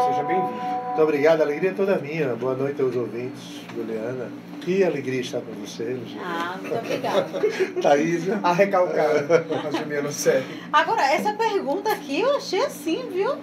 Seja bem-vindo. Muito obrigado, a alegria é toda minha. Boa noite aos ouvintes, Juliana. Que alegria estar com você, Juliana. Muito obrigada. Thaísa. A recalcada, a Juliana sério. Agora, essa pergunta aqui eu achei assim, viu?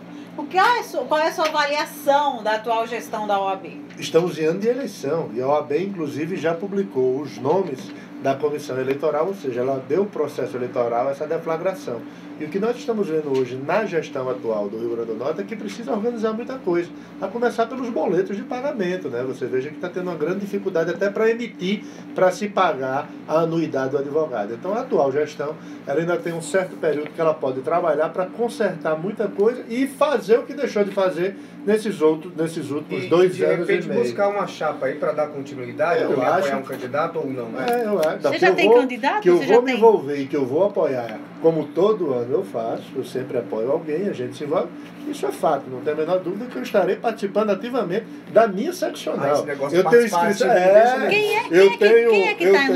Qual é a sua avaliação da atual gestão da OAB? Estamos em ano de eleição e a OAB, inclusive, já publicou os nomes da comissão eleitoral, ou seja, ela deu o processo eleitoral essa deflagração. E o que nós estamos vendo hoje na gestão atual do Rio Grande do Norte é que precisa organizar muita coisa, a começar pelos boletos de pagamento, né? Você veja que está tendo uma grande dificuldade até para emitir, para se pagar a anuidade do advogado. Então a atual gestão, ela ainda tem um certo período que ela pode trabalhar para consertar muita coisa e fazer o que deixou de fazer nesses últimos 2 anos e meio. De repente buscar uma chapa aí para dar continuidade, eu apoiar acho um candidato ou não, né? eu acho. Você já tem candidato? Que eu Você vou já me tem? envolver e que eu vou apoiar, como todo ano eu faço, eu sempre apoio alguém, a gente se envolve. Isso é fato, não tem a menor dúvida que eu estarei participando ativamente da minha seccional. Esse negócio Eu de tenho participar inscrição. ativamente, Quem é que está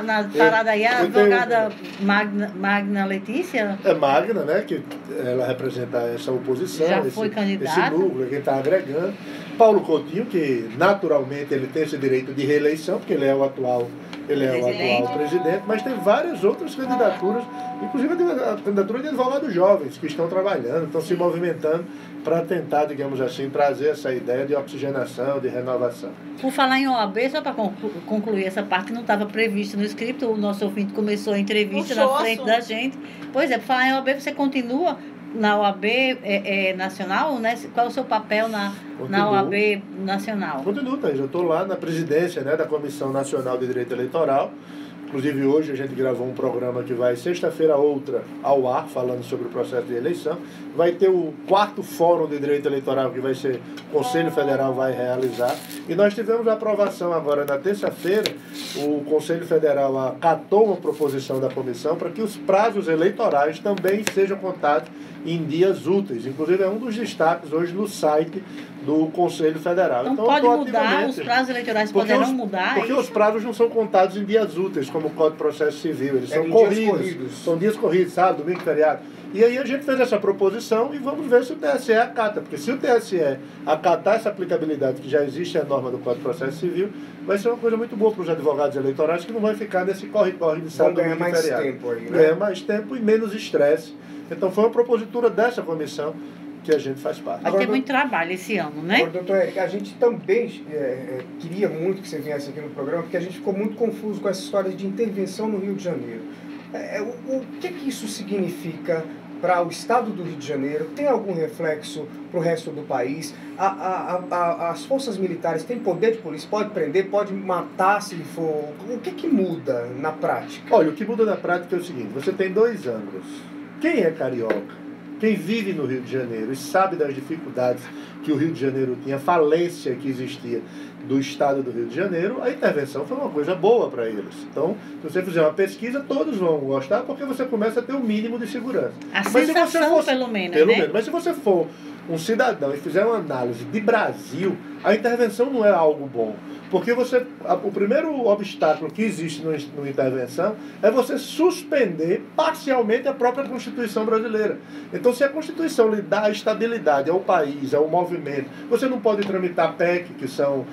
na parada aí? A advogada Magna Letícia? É Magna, né? Que ela representa essa oposição. Já foi candidata. Esse núcleo, quem está agregando. Paulo Coutinho, que naturalmente ele tem esse direito de reeleição, porque ele é o atual presidente, mas tem várias outras candidaturas, inclusive a candidatura de advogados jovens que estão trabalhando, estão se movimentando para tentar, digamos assim, trazer essa ideia de oxigenação, de renovação. Por falar em OAB, só para concluir essa parte que não estava prevista no script, o nosso ouvinte começou a entrevista na frente da gente. Pois é, por falar em OAB, você continua na OAB nacional, né? Qual é o seu papel na OAB nacional? Continuo, Thaís. Eu estou lá na presidência, né, da Comissão Nacional de Direito Eleitoral. Inclusive hoje a gente gravou um programa que vai sexta-feira outra ao ar, falando sobre o processo de eleição. Vai ter o 4º Fórum de Direito Eleitoral que vai ser o Conselho Federal vai realizar. E nós tivemos a aprovação agora na terça-feira, o Conselho Federal acatou uma proposição da comissão para que os prazos eleitorais também sejam contados em dias úteis. Inclusive é um dos destaques hoje no site do Conselho Federal. Então pode mudar, os prazos eleitorais poderão mudar? Porque os prazos não são contados em dias úteis, como o Código de Processo Civil. Eles são corridos. São dias corridos, sábado, domingo, feriado. E aí a gente fez essa proposição e vamos ver se o TSE acata. Porque se o TSE acatar essa aplicabilidade que já existe a norma do Código de Processo Civil, vai ser uma coisa muito boa para os advogados eleitorais que não vai ficar nesse corre-corre de sábado, domingo e feriado. Ganhar mais tempo aí, né? Ganhar mais tempo e menos estresse. Então foi uma propositura dessa comissão que a gente faz parte. Vai ter muito trabalho esse ano, né? Agora, doutor Érico, a gente também queria muito que você viesse aqui no programa, porque a gente ficou muito confuso com essa história de intervenção no Rio de Janeiro. O que isso significa para o estado do Rio de Janeiro? Tem algum reflexo para o resto do país? As forças militares têm poder de polícia? Pode prender, pode matar se for... O que muda na prática? Olha, o que muda na prática é o seguinte, você tem 2 ângulos. Quem é carioca? Quem vive no Rio de Janeiro e sabe das dificuldades que o Rio de Janeiro tinha, a falência que existia do estado do Rio de Janeiro, a intervenção foi uma coisa boa para eles. Então, se você fizer uma pesquisa, todos vão gostar, porque você começa a ter um mínimo de segurança. A sensação, pelo menos, né? Mas se você for um cidadão e fizer uma análise de Brasil, a intervenção não é algo bom. Porque o primeiro obstáculo que existe numa intervenção é você suspender parcialmente a própria Constituição brasileira. Então, se a Constituição lhe dá estabilidade ao país, ao movimento, você não pode tramitar PEC, que são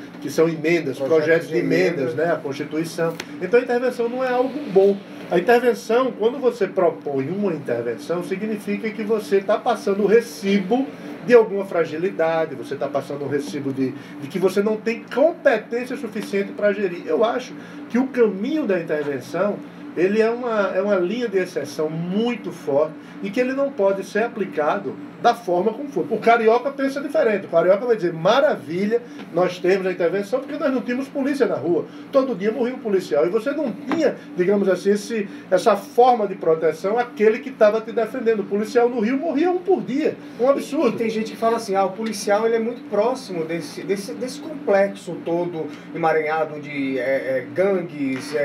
emendas, projetos de emendas, né, à Constituição. Então, a intervenção não é algo bom. A intervenção, quando você propõe uma intervenção, significa que você está passando o recibo de alguma fragilidade, você está passando um recibo de que você não tem competência suficiente para gerir. Eu acho que o caminho da intervenção, ele é uma linha de exceção muito forte e que ele não pode ser aplicado da forma como for. O carioca pensa diferente. O carioca vai dizer, maravilha, nós temos a intervenção porque nós não tínhamos polícia na rua. Todo dia morria um policial. E você não tinha, digamos assim, essa forma de proteção, aquele que estava te defendendo. O policial no Rio morria um por dia. Um absurdo. E tem gente que fala assim, o policial ele é muito próximo desse complexo todo emaranhado de gangues,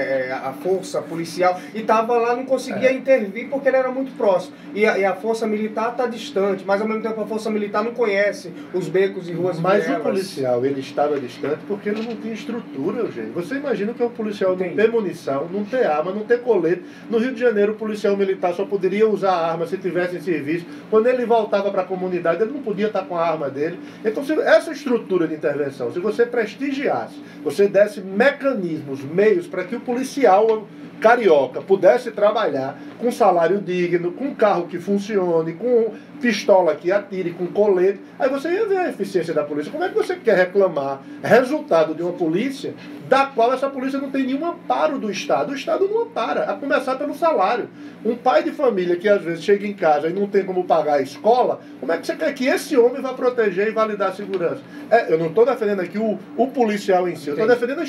a força policial policial e estava lá, não conseguia intervir porque ele era muito próximo. E a força militar está distante, mas ao mesmo tempo a força militar não conhece os becos e ruas Mas vielas. o policial, ele estava distante porque ele não tinha estrutura, Eugênio. Você imagina que o policial não ter munição, não ter arma, não ter colete. No Rio de Janeiro, o policial militar só poderia usar a arma se tivesse em serviço. Quando ele voltava para a comunidade, ele não podia estar com a arma dele. Então, essa estrutura de intervenção, se você prestigiasse, você desse mecanismos, meios para que o policial carioca pudesse trabalhar com salário digno, com carro que funcione, com pistola que atire, com colete, aí você ia ver a eficiência da polícia. Como é que você quer reclamar resultado de uma polícia da qual essa polícia não tem nenhum amparo do Estado? O Estado não ampara, a começar pelo salário. Um pai de família que às vezes chega em casa e não tem como pagar a escola, como é que você quer que esse homem vá proteger e validar a segurança? Eu não estou defendendo aqui o policial em si, eu estou defendendo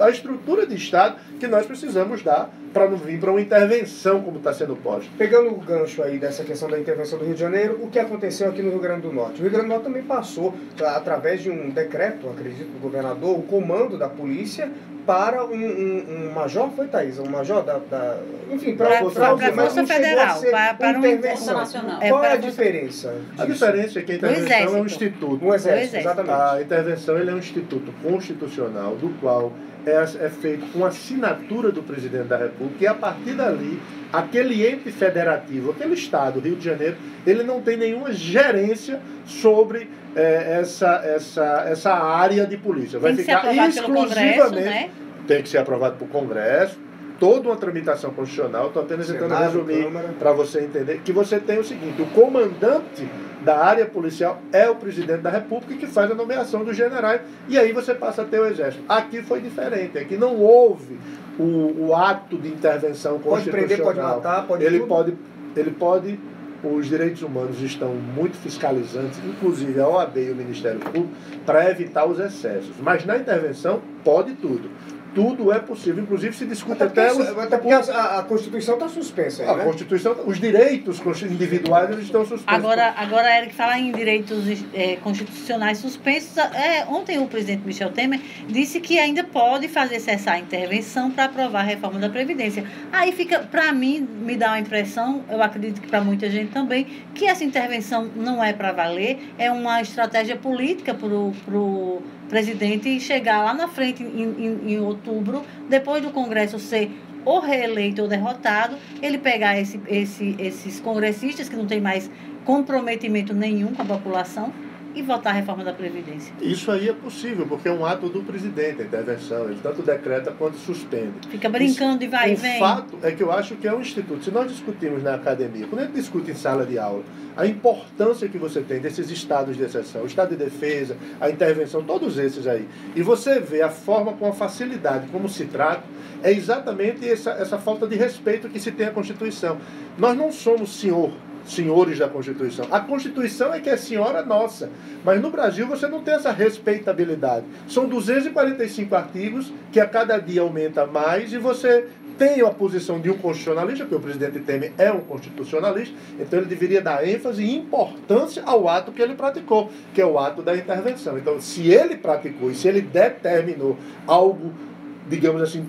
a estrutura de Estado que nós precisamos dar para não vir para uma intervenção como está sendo posta. Pegando o gancho aí dessa questão da intervenção do Rio de Janeiro, o que aconteceu aqui no Rio Grande do Norte? O Rio Grande do Norte também passou, através de um decreto, acredito, do governador, o comando da polícia para um major, foi, Thaís? Um major enfim, para a Força Federal, para uma intervenção nacional. Qual é a diferença disso? A diferença é que a intervenção é um instituto. O Exército, exatamente. A intervenção ele é um instituto constitucional, do qual é feito com assinatura do presidente da República, e a partir dali, aquele ente federativo, aquele Estado, Rio de Janeiro, ele não tem nenhuma gerência sobre essa área de polícia. Vai ficar exclusivamente, né? Tem que ser aprovado pelo Congresso, toda uma tramitação constitucional. Estou apenas tentando resumir para você entender que você tem o seguinte: o comandante da área policial é o presidente da República, que faz a nomeação dos generais, e aí você passa a ter o Exército. Aqui foi diferente, aqui não houve o ato de intervenção constitucional. Pode prender, pode matar, pode ele pode. Os direitos humanos estão muito fiscalizantes, inclusive a OAB e o Ministério Público, para evitar os excessos. Mas na intervenção pode tudo. Tudo é possível, inclusive se discute até porque a Constituição está suspensa aí, né? Constituição, os direitos individuais eles estão suspensos. Agora, Eric, falar em direitos constitucionais suspensos, ontem o presidente Michel Temer disse que ainda pode fazer cessar a intervenção para aprovar a reforma da Previdência. Aí fica, para mim, me dá uma impressão, eu acredito que para muita gente também, que essa intervenção não é para valer, é uma estratégia política para o presidente chegar lá na frente em outubro, depois do Congresso ser ou reeleito ou derrotado, ele pegar esses congressistas que não têm mais comprometimento nenhum com a população e votar a reforma da Previdência. Isso aí é possível, porque é um ato do presidente, a intervenção. Ele tanto decreta quanto suspende. Fica brincando de vai e vem. O fato é que eu acho que é um instituto. Se nós discutimos na academia, quando a gente discute em sala de aula, a importância que você tem desses estados de exceção, o estado de defesa, a intervenção, todos esses aí, e você vê a forma com a facilidade como se trata, é exatamente essa falta de respeito que se tem à Constituição. Nós não somos senhores da Constituição. A Constituição é que é senhora nossa. Mas no Brasil você não tem essa respeitabilidade. São 245 artigos que a cada dia aumenta mais e você tem a posição de um constitucionalista, porque o presidente Temer é um constitucionalista, então ele deveria dar ênfase e importância ao ato que ele praticou, que é o ato da intervenção. Então, se ele praticou e se ele determinou algo, digamos assim,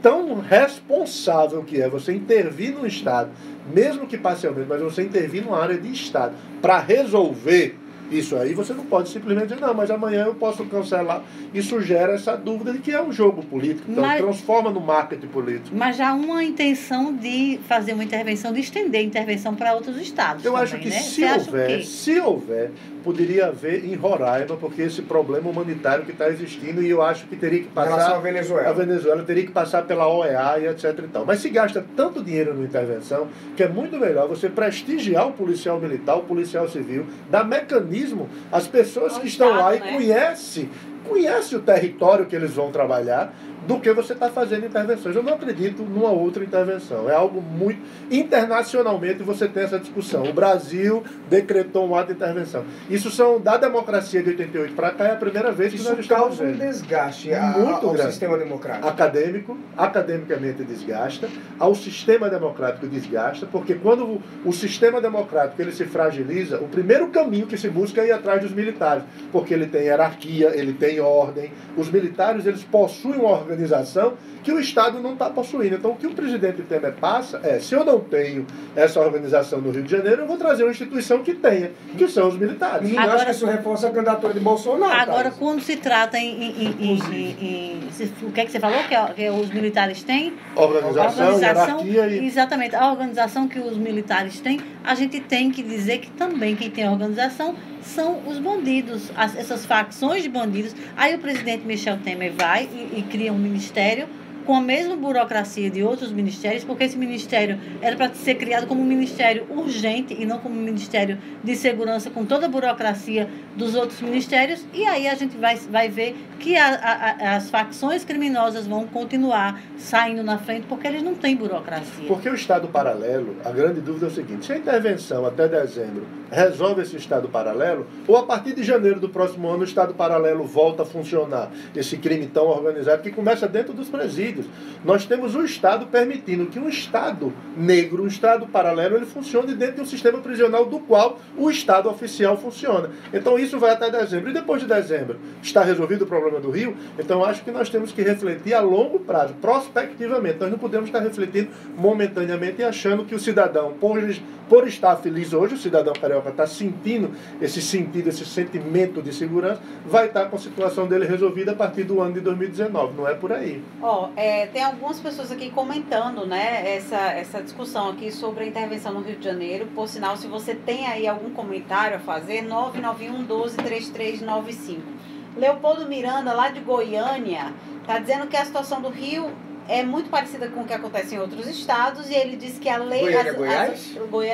tão responsável que é você intervir no Estado, mesmo que parcialmente, mas você intervir numa área de Estado para resolver isso aí, você não pode simplesmente dizer, não, mas amanhã eu posso cancelar. Isso gera essa dúvida de que é um jogo político, então transforma no marketing político. Mas já há uma intenção de fazer uma intervenção, de estender a intervenção para outros estados. Eu também, acho que né? se houver, poderia haver em Roraima, porque esse problema humanitário que está existindo, e eu acho que teria que passar... Em relação à Venezuela. A Venezuela teria que passar pela OEA e etc e tal. Mas se gasta tanto dinheiro na intervenção, que é muito melhor você prestigiar o policial militar, o policial civil, dar mecanismo às pessoas que estão lá e conhece o território que eles vão trabalhar, do que você está fazendo intervenções. Eu não acredito numa outra intervenção. É algo muito... Internacionalmente você tem essa discussão. O Brasil decretou um ato de intervenção. Isso são da democracia de 88 para cá, é a primeira vez que nós estamos vendo. Isso causa um desgaste ao sistema democrático. Academicamente desgasta, ao sistema democrático desgasta, porque quando o sistema democrático ele se fragiliza, o primeiro caminho que se busca é ir atrás dos militares, porque ele tem hierarquia, ele tem ordem. Os militares, eles possuem uma organização que o Estado não está possuindo. Então, o que o presidente Temer passa é, se eu não tenho essa organização no Rio de Janeiro, eu vou trazer uma instituição que tenha, que são os militares. E eu acho que isso reforça a candidatura de Bolsonaro. Agora, Thales. quando se trata o que é que você falou que os militares têm? Organização, hierarquia e... Exatamente. A organização que os militares têm, a gente tem que dizer que também quem tem a organização são os bandidos, essas facções de bandidos. Aí o presidente Michel Temer vai e cria um ministério com a mesma burocracia de outros ministérios, porque esse ministério era para ser criado como um ministério urgente e não como um ministério de segurança, com toda a burocracia dos outros ministérios, e aí a gente vai ver que as facções criminosas vão continuar saindo na frente, porque eles não têm burocracia. Porque o Estado paralelo, a grande dúvida é o seguinte, se a intervenção até dezembro resolve esse Estado paralelo, ou a partir de janeiro do próximo ano o Estado paralelo volta a funcionar, esse crime tão organizado que começa dentro dos presídios. Nós temos o Estado permitindo que um Estado negro, um Estado paralelo, ele funcione dentro de um sistema prisional do qual o Estado oficial funciona. Então isso vai até dezembro. E depois de dezembro está resolvido o problema do Rio? Então eu acho que nós temos que refletir a longo prazo, prospectivamente. Nós não podemos estar refletindo momentaneamente e achando que o cidadão, por estar feliz hoje, o cidadão carioca está sentindo esse sentimento de segurança, vai estar com a situação dele resolvida a partir do ano de 2019. Não é por aí. Tem algumas pessoas aqui comentando, né, essa discussão aqui sobre a intervenção no Rio de Janeiro. Por sinal, se você tem aí algum comentário a fazer, 991 12 3395. Leopoldo Miranda, lá de Goiânia, está dizendo que a situação do Rio é muito parecida com o que acontece em outros estados, e ele diz que a lei... Goiânia,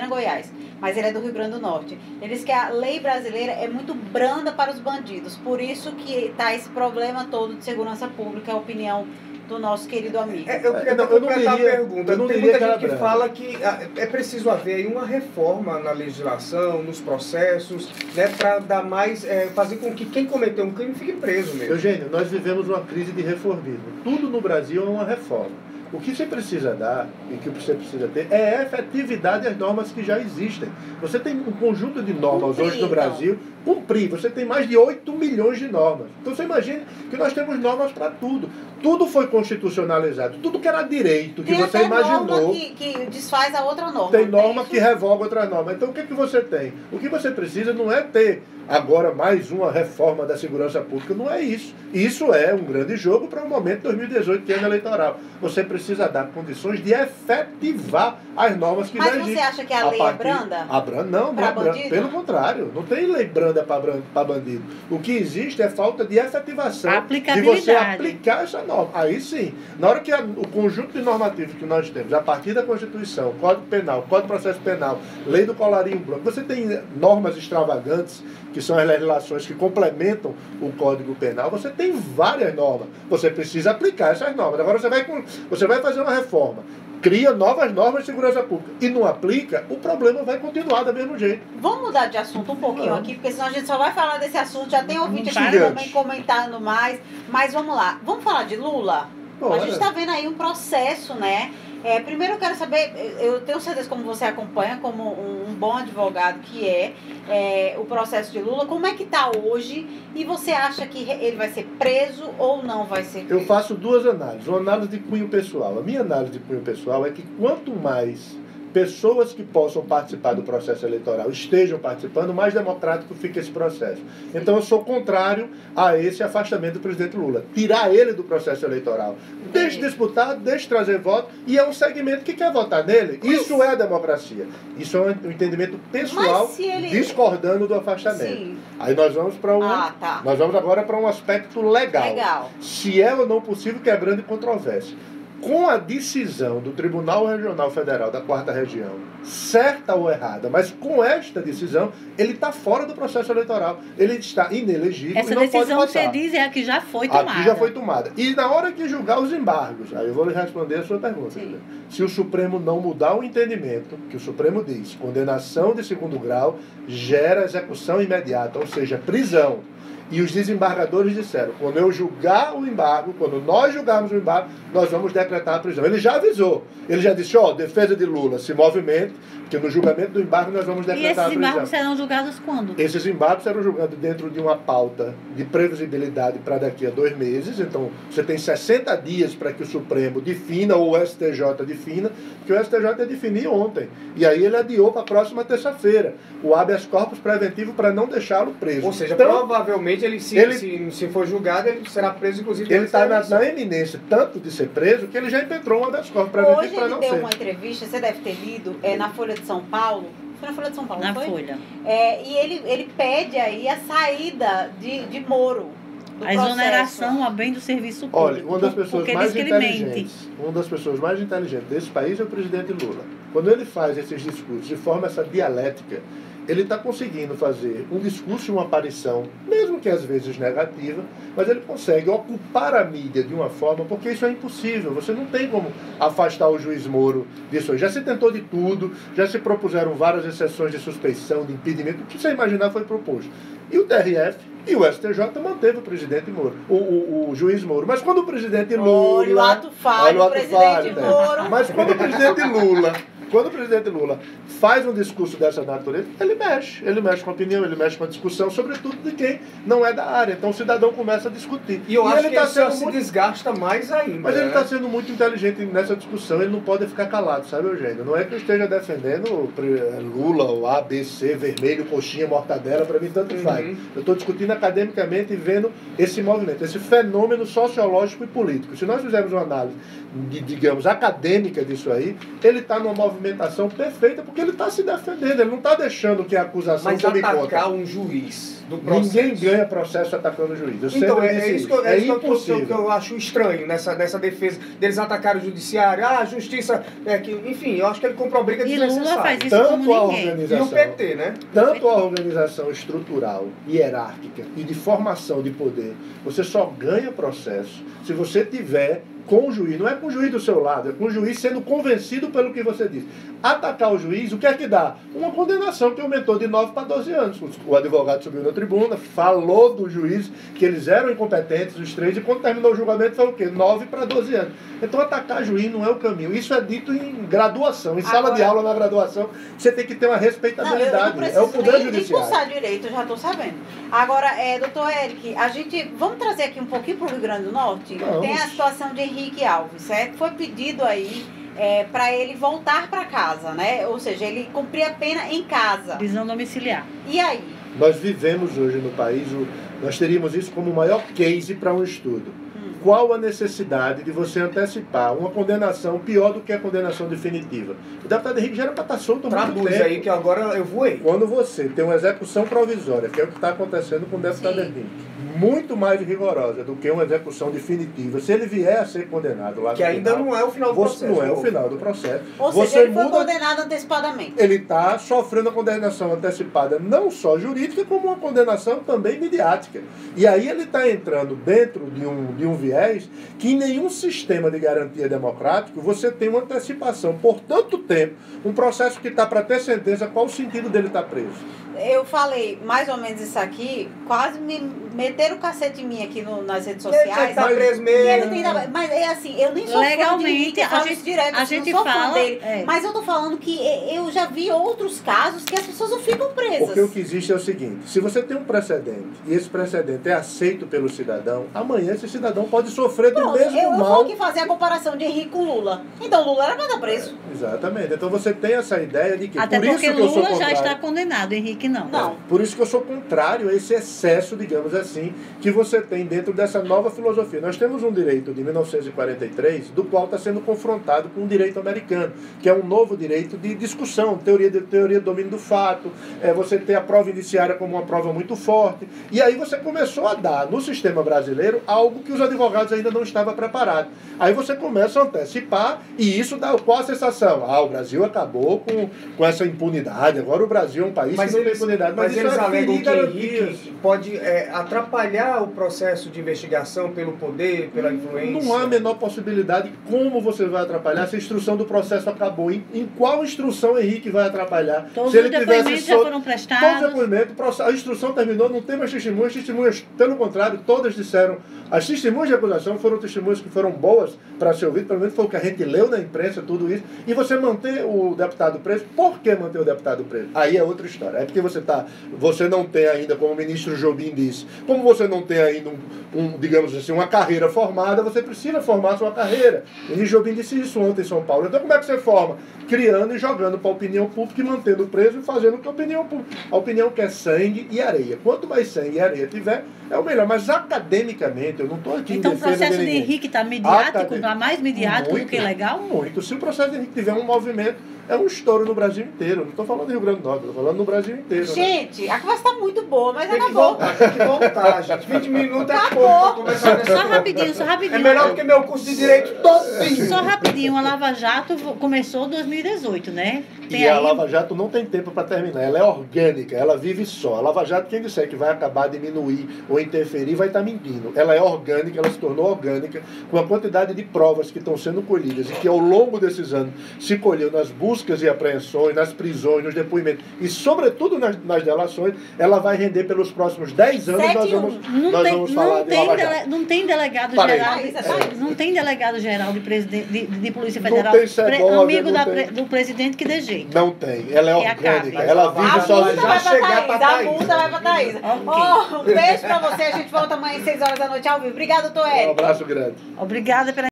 Goiás. Mas ele é do Rio Grande do Norte. Ele diz que a lei brasileira é muito branda para os bandidos. Por isso que está esse problema todo de segurança pública, é a opinião do nosso querido amigo. Eu queria completar a pergunta. Tem muita gente que fala que é preciso haver aí uma reforma na legislação, nos processos, né, para dar mais, fazer com que quem cometeu um crime fique preso mesmo. Eugênio, nós vivemos uma crise de reformismo. Tudo no Brasil é uma reforma. O que você precisa dar e que você precisa ter é a efetividade das normas que já existem. Você tem um conjunto de normas hoje no Brasil, cumprir. Você tem mais de 8 milhões de normas. Então você imagina que nós temos normas para tudo. Tudo foi constitucionalizado. Tudo que era direito, que você imaginou. Tem norma que desfaz a outra norma. Tem norma que revoga outra norma. Então o que você tem? O que você precisa não é ter agora mais uma reforma da segurança pública. Não é isso. Isso é um grande jogo para o momento de 2018, que é ano eleitoral. Você precisa dar condições de efetivar as normas que já existem. Mas você acha que a lei é branda? Não é branda. Pelo contrário, não tem lei branda para bandido. O que existe é falta de efetivação, de você aplicar essa norma. Aí sim, na hora que o conjunto de normativos que nós temos, a partir da Constituição, Código Penal, Código de Processo Penal, Lei do Colarinho Branco, você tem normas extravagantes, que são as legislações que complementam o Código Penal, você tem várias normas. Você precisa aplicar essas normas. Agora você vai fazer uma reforma, cria novas normas de segurança pública e não aplica, o problema vai continuar do mesmo jeito. Vamos mudar de assunto um pouquinho aqui, porque senão a gente só vai falar desse assunto. Já tem ouvinte aqui também comentando mais. Mas vamos lá. Vamos falar de Lula? Bora. A gente está vendo aí um processo, né? Primeiro eu quero saber, eu tenho certeza como você acompanha, como um bom advogado que o processo de Lula, como é que está hoje e você acha que ele vai ser preso ou não vai ser preso? Eu faço duas análises, uma análise de cunho pessoal. A minha análise de cunho pessoal é que quanto mais pessoas que possam participar do processo eleitoral estejam participando, mais democrático fica esse processo. Então eu sou contrário a esse afastamento do presidente Lula. Tirar ele do processo eleitoral. Deixe disputar, deixe trazer voto, e é um segmento que quer votar nele. Isso é a democracia. Isso é um entendimento pessoal, discordando do afastamento. Sim. Aí nós vamos nós vamos agora para um aspecto legal. Se é ou não possível, que é grande controvérsia. Com a decisão do Tribunal Regional Federal da 4ª Região, certa ou errada, mas com esta decisão, ele está fora do processo eleitoral. Ele está inelegível e não pode passar. Essa decisão que você diz é a que já foi tomada. Aqui já foi tomada. E na hora que julgar os embargos, aí eu vou lhe responder a sua pergunta. Se o Supremo não mudar o entendimento, que o Supremo diz, condenação de 2º grau gera execução imediata, ou seja, prisão. E os desembargadores disseram, quando eu julgar o embargo, quando nós julgarmos o embargo, nós vamos decretar a prisão. Ele já avisou, ele já disse, defesa de Lula, se movimente, porque no julgamento do embargo nós vamos decretar a prisão. E esses embargos serão julgados quando? Esses embargos serão julgados dentro de uma pauta de previsibilidade para daqui a 2 meses, então você tem 60 dias para que o Supremo defina, ou o STJ defina, porque o STJ ia definir ontem, e aí ele adiou para a próxima terça-feira, o habeas corpus preventivo para não deixá-lo preso. Ou seja, então, provavelmente se for julgado, ele será preso, inclusive... Ele está na eminência tanto de ser preso que ele já impetrou um habeas corpus preventivo para não ser. Hoje ele deu uma entrevista, você deve ter lido, na Folha de São Paulo. Foi na Folha de São Paulo, na foi? Folha. E ele pede aí a saída de Moro. A exoneração a bem do serviço público. Olha, uma das pessoas mais inteligentes desse país é o presidente Lula. Quando ele faz esses discursos e forma essa dialética, ele está conseguindo fazer um discurso e uma aparição, mesmo que às vezes negativa, mas ele consegue ocupar a mídia de uma forma, porque isso é impossível. Você não tem como afastar o juiz Moro disso. Já se tentou de tudo, já se propuseram várias exceções de suspeição, de impedimento, o que você imaginar foi proposto. E o TRF e o STJ manteve o presidente Moro, o juiz Moro. Mas quando o presidente Lula... Olha o ato falho, o presidente Moro. Mas quando o presidente Lula faz um discurso dessa natureza, ele mexe com a opinião, ele mexe com a discussão, sobretudo de quem não é da área. Então o cidadão começa a discutir. E eu acho que ele se desgasta mais ainda. Mas ele está sendo muito inteligente nessa discussão, ele não pode ficar calado, sabe, Eugênio? Não é que eu esteja defendendo Lula, o A, B, C, vermelho, coxinha, mortadela, para mim tanto faz. Eu estou discutindo academicamente e vendo esse movimento, esse fenômeno sociológico e político. Se nós fizermos uma análise, digamos, acadêmica disso aí, ele está numa movimentação perfeita, porque ele está se defendendo, ele não está deixando que a acusação tome conta. Mas atacar um juiz do processo... Ninguém ganha processo atacando o juiz. Então, é isso que eu acho estranho nessa defesa deles atacarem o judiciário, a justiça... enfim, eu acho que ele comprou a briga desnecessária. E Lula faz isso tanto como ninguém. E o PT, né? Tanto a organização estrutural, hierárquica e de formação de poder, você só ganha processo se você tiver com o juiz, não é com o juiz do seu lado, é com o juiz sendo convencido pelo que você diz. Atacar o juiz, o que é que dá? Uma condenação que aumentou de 9 para 12 anos. O advogado subiu na tribuna, falou do juiz que eles eram incompetentes, os 3, e quando terminou o julgamento foi o quê? 9 para 12 anos. Então atacar juiz não é o caminho. Isso é dito em graduação, em sala de aula na graduação, você tem que ter uma respeitabilidade. Eu é o poder judiciário. De cursar direito, eu já estou sabendo. Agora, doutor Eric, vamos trazer aqui um pouquinho para o Rio Grande do Norte? Vamos. Tem a situação de Henrique Alves, certo? Foi pedido aí para ele voltar para casa, né? Ou seja, ele cumprir a pena em casa. Prisão domiciliar. E aí? Nós vivemos hoje no país, nós teríamos isso como o maior case para um estudo. Qual a necessidade de você antecipar uma condenação pior do que a condenação definitiva? O deputado Henrique já era para estar solto há muito tempo. Traduz aí que agora eu voei. Quando você tem uma execução provisória, que é o que está acontecendo com o deputado Henrique, muito mais rigorosa do que uma execução definitiva, se ele vier a ser condenado lá no que ainda final, não é o final do processo. Não é o final do processo. Ou seja, ele foi condenado antecipadamente. Ele está sofrendo a condenação antecipada, não só jurídica, como uma condenação também midiática. E aí ele está entrando dentro de um viés que em nenhum sistema de garantia democrático você tem uma antecipação por tanto tempo, um processo que está para ter sentença, qual o sentido dele estar preso? Eu falei mais ou menos isso aqui, quase me meteram o cacete em mim aqui nas redes sociais. Tá preso mesmo. Mas é assim, eu nem sou legalmente, fã de direto, a gente não sou fala, fã dele. Mas eu tô falando que eu já vi outros casos que as pessoas não ficam presas. Porque o que existe é o seguinte, se você tem um precedente e esse precedente é aceito pelo cidadão, amanhã esse cidadão pode sofrer do mesmo mal. Eu vou aqui fazer a comparação de Henrique com Lula. Então Lula era para estar preso. Exatamente. Então você tem essa ideia de que... Até por porque isso que eu sou Lula já contrário. está condenado, Henrique não. Por isso que eu sou contrário a esse excesso, digamos assim, que você tem dentro dessa nova filosofia. Nós temos um direito de 1943, do qual está sendo confrontado com um direito americano, que é um novo direito de discussão, teoria do domínio do fato, você ter a prova indiciária como uma prova muito forte. E aí você começou a dar, no sistema brasileiro, algo que os advogados ainda não estavam preparados. Aí você começa a antecipar, e isso dá qual a sensação? O Brasil acabou com essa impunidade, agora o Brasil é um país que não tem impunidade. Mas isso eles é alegam ferir que garantias. Henrique pode atrapalhar o processo de investigação pelo poder, pela influência. Não há a menor possibilidade. Como você vai atrapalhar se a instrução do processo acabou? Em qual instrução Henrique vai atrapalhar? Todos se os ele depoimentos já foram Todos prestados. os depoimentos, a instrução terminou, não tem mais testemunhas. Testemunhas, pelo contrário, todas disseram. As testemunhas de acusação foram testemunhas que foram boas para ser ouvidas, pelo menos foi o que a gente leu na imprensa, tudo isso. E você manter o deputado preso, por que manter o deputado preso? Aí é outra história. É porque você não tem ainda, como o ministro Jobim disse, como você não tem ainda digamos assim, uma carreira formada, você precisa formar sua carreira. O ministro Jobim disse isso ontem em São Paulo. Então como é que você forma? Criando e jogando para a opinião pública e mantendo preso e fazendo o que a opinião pública. A opinião quer sangue e areia. Quanto mais sangue e areia tiver, é o melhor. Mas academicamente, eu não estou aqui então em o defesa processo de ninguém. Henrique está mediático, está mais mediático do que legal? Muito. Se o processo de Henrique tiver um movimento, é um estouro no Brasil inteiro. Não estou falando do Rio Grande do Norte, estou falando no Brasil inteiro. Gente, né? a conversa está muito boa, mas Tem que acabou. voltar, tem que voltar, gente. 20 minutos é pouco para conversar dessa Só rapidinho, só rapidinho. É melhor do que meu curso de Direito todinho. Só rapidinho, a Lava Jato começou em 2018, né? E a Lava Jato não tem tempo para terminar, ela é orgânica, ela vive só. A Lava Jato, quem disser que vai acabar, diminuir ou interferir, vai estar mentindo. Ela é orgânica, ela se tornou orgânica com a quantidade de provas que estão sendo colhidas e que ao longo desses anos se colheu nas buscas e apreensões, nas prisões, nos depoimentos e sobretudo nas delações, ela vai render pelos próximos 10 anos, nós vamos falar de Lava Jato. Não tem delegado geral, não tem delegado geral de Polícia Federal, amigo do presidente que dê jeito. Não tem, ela é orgânica, ela vive A sozinha. multa vai pra Thaís. Um beijo pra você, a gente volta amanhã às 6 horas da noite ao vivo. Obrigado, Toé. Um abraço grande. Obrigada pela